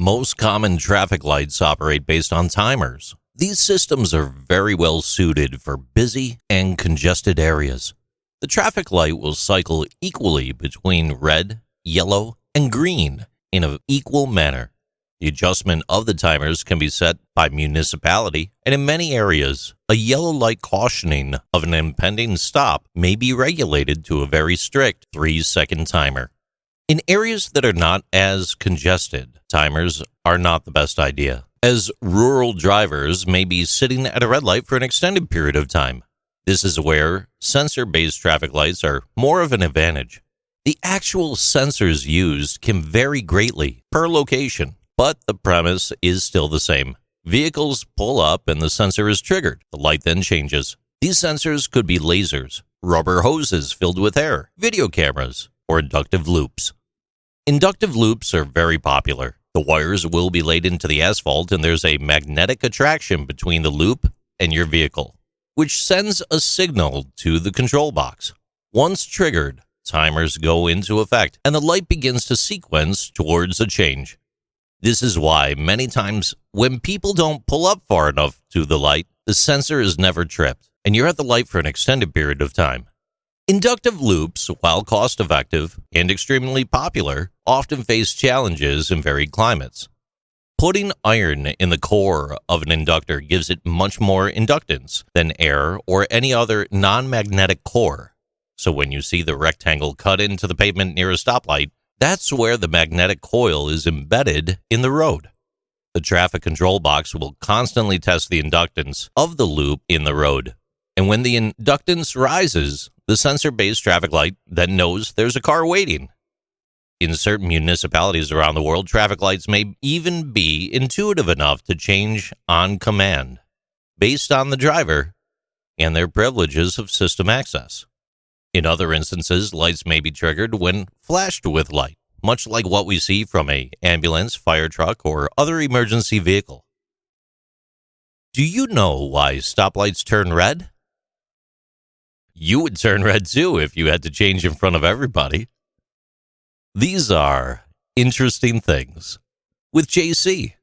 Most common traffic lights operate based on timers. These systems are very well suited for busy and congested areas. The traffic light will cycle equally between red, yellow, and green in an equal manner. The adjustment of the timers can be set by municipality, and in many areas, a yellow light cautioning of an impending stop may be regulated to a very strict 3-second timer. In areas that are not as congested, timers are not the best idea, as rural drivers may be sitting at a red light for an extended period of time. This is where sensor-based traffic lights are more of an advantage. The actual sensors used can vary greatly per location, but the premise is still the same. Vehicles pull up and the sensor is triggered. The light then changes. These sensors could be lasers, rubber hoses filled with air, video cameras, or inductive loops. Inductive loops are very popular. The wires will be laid into the asphalt and there's a magnetic attraction between the loop and your vehicle, which sends a signal to the control box. Once triggered, timers go into effect and the light begins to sequence towards a change. This is why many times when people don't pull up far enough to the light, the sensor is never tripped and you're at the light for an extended period of time. Inductive loops, while cost-effective and extremely popular, often face challenges in varied climates. Putting iron in the core of an inductor gives it much more inductance than air or any other non-magnetic core. So when you see the rectangle cut into the pavement near a stoplight, that's where the magnetic coil is embedded in the road. The traffic control box will constantly test the inductance of the loop in the road. And when the inductance rises, the sensor-based traffic light then knows there's a car waiting. In certain municipalities around the world, traffic lights may even be intuitive enough to change on command, based on the driver and their privileges of system access. In other instances, lights may be triggered when flashed with light, much like what we see from an ambulance, fire truck, or other emergency vehicle. Do you know why stoplights turn red? You would turn red too if you had to change in front of everybody. These are interesting things with JC.